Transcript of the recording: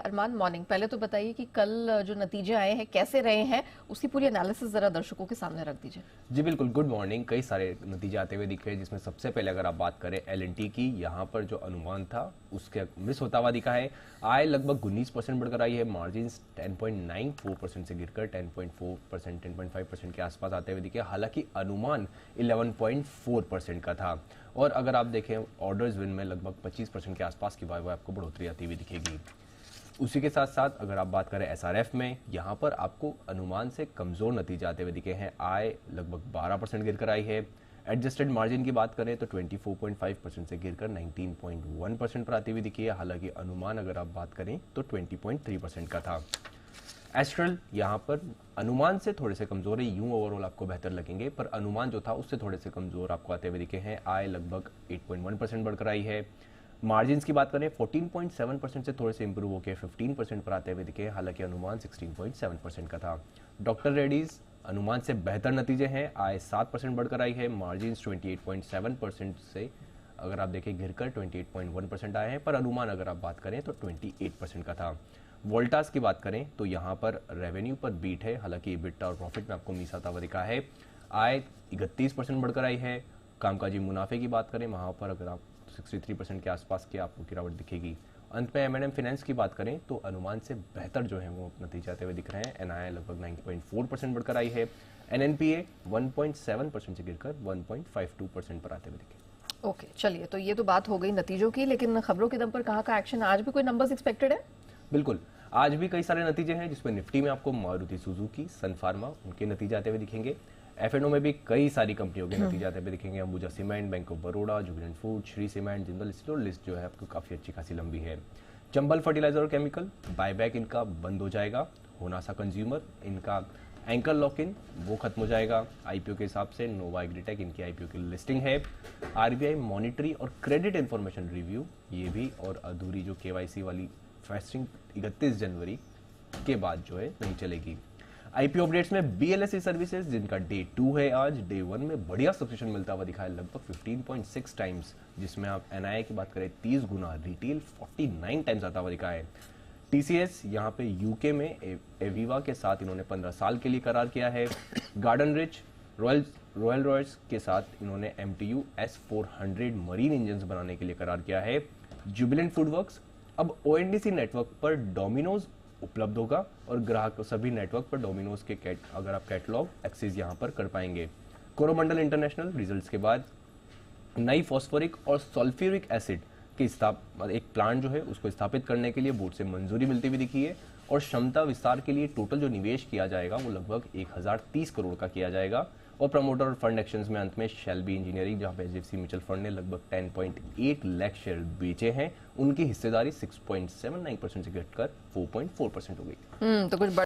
अरमान morning. पहले तो बताइए कि कल जो नतीजे आए हैं कैसे रहे हैं, उसकी पूरी एनालिसिस जरा दर्शकों के सामने रख दीजिए। जी बिल्कुल, गुड मॉर्निंग। कई सारे नतीजे आते हुए दिखे, जिसमें सबसे पहले अगर आप बात करें एलएनटी की, यहाँ पर जो अनुमान था उसके मिस होता हुआ दिखा है। आय लगभग 19% बढ़कर आई है, मार्जिन 10.94% से गिरकर 10.4%, 10.5% के आसपास आते हुए दिखे। हालांकि अनुमान 11.4% का था। और अगर आप देखें ऑर्डर्स विन में लगभग 25% के आसपास की वाई आपको बढ़ोतरी आती हुई दिखेगी। उसी के साथ साथ अगर आप बात करें एसआरएफ में, यहाँ पर आपको अनुमान से कमजोर नतीजे आते हुए दिखे हैं। आय लगभग 12% गिरकर आई है। एडजस्टेड मार्जिन की बात करें तो 24.5% से गिरकर 19.1% पर आती हुई दिखी है। हालांकि अनुमान अगर आप बात करें तो 20.3% का था। एस्ट्रल यहाँ पर अनुमान से थोड़े से कमजोर है, यूं ओवरऑल आपको बेहतर लगेंगे, पर अनुमान जो था उससे थोड़े से कमजोर आपको आते हुए दिखे हैं। आय लगभग 8.1% बढ़कर आई है। मार्जिन की बात करें 14.7% से थोड़े से इंप्रूव होकर 15% पर आते हुए दिखे। हालांकि अनुमान 16.7% का था। डॉक्टर रेड्डीज अनुमान से बेहतर नतीजे हैं। आय 7% बढ़कर आई है। मार्जिन 28.7% से अगर आप देखें गिरकर 28.1% आए हैं, पर अनुमान अगर आप बात करें तो 28% का था। वोल्टास की बात करें तो यहाँ पर रेवेन्यू पर बीट है, हालांकि इबिटा और प्रॉफिट में आपको मिस आता हुआ दिखा है। आय 31% बढ़कर आई है। कामकाजी मुनाफे की बात करें, वहाँ पर अगर आप 63% के आसपास की आपको गिरावट दिखेगी। अंत में एम&एम फाइनेंस की बात करें तो अनुमान से बेहतर जो है वो नतीजे आते हुए दिख रहे हैं। एनआईआई लगभग 9.4% बढ़कर आई है। एनएनपीए 1.7% से गिरकर 1.52% पर आते हुए दिखे। ओके, चलिए, तो ये तो बात हो गई नतीजों की, लेकिन खबरों के दम पर कहाँ का एक्शन? आज भी कोई नंबर्स एक्सपेक्टेड है? बिल्कुल, आज भी कई सारे नतीजे हैं, जिसमें निफ्टी में आपको मारुति सुजुकी, सन फार्मा, उनके नतीजे आते हुए दिखेंगे। एफएनओ में भी कई सारी कंपनियों के नतीजे आते हुए दिखेंगे। Ambuja cement, bank of Baroda, Jubilant food, Shri cement, Jindal steel. List जो है आपको काफी अच्छी खासी लंबी है। चंबल फर्टिलाइजर और केमिकल, बायबैक इनका बंद हो जाएगा। होनासा कंज्यूमर, इनका एंकर लॉक इन वो खत्म हो जाएगा आईपीओ के हिसाब से। नोवा एग्रीटेक, इनकी आईपीओ की लिस्टिंग है। आरबीआई मॉनिटरी और क्रेडिट इंफॉर्मेशन रिव्यू, ये भी और अधूरी जो केवाईसी वाली फास्टिंग 31 जनवरी के बाद जो है नहीं चलेगी। आईपीओ अपडेट्स में बीएलएसई सर्विसेज, जिनका डे 2 है आज, डे 1 में बढ़िया सब्सक्रिप्शन मिलता हुआ दिखा है, लगभग 15.6 टाइम्स, जिसमें आप एनआईआई की बात करें 30 गुना, रिटेल 49 टाइम्स आता हुआ दिखा है। टीसीएस यहाँ पे यूके में एविवा के साथ इन्होंने 15 साल के लिए करार किया है। गार्डन रिच रॉयल रॉयल्स के साथ इन्होंने एमटीयू S400 मरीन इंजन बनाने के लिए करार किया है। जुबिलेंट फूडवर्क्स अब ओएनडीसी नेटवर्क पर डोमिनोज उपलब्ध होगा और ग्राहक सभी नेटवर्क पर डोमिनोज के अगर आप कैटलॉग एक्सेस यहां पर कर पाएंगे। कोरोमंडल इंटरनेशनल रिजल्ट्स के बाद नई फॉस्फोरिक और सल्फ्यूरिक एसिड की एक प्लांट जो है उसको स्थापित करने के लिए बोर्ड से मंजूरी मिलती हुई दिखी है। और क्षमता विस्तार के लिए टोटल जो निवेश किया जाएगा वो लगभग 1030 करोड़ का किया जाएगा। और प्रमोटर और फंड एक्शंस में अंत में शेल्बी इंजीनियरिंग, जहां पे एचडीएफसी म्यूचुअल फंड ने लगभग 10.8 लाख शेयर बेचे हैं, उनकी हिस्सेदारी 6.79% से घटकर 4.4% हो गई। तो कुछ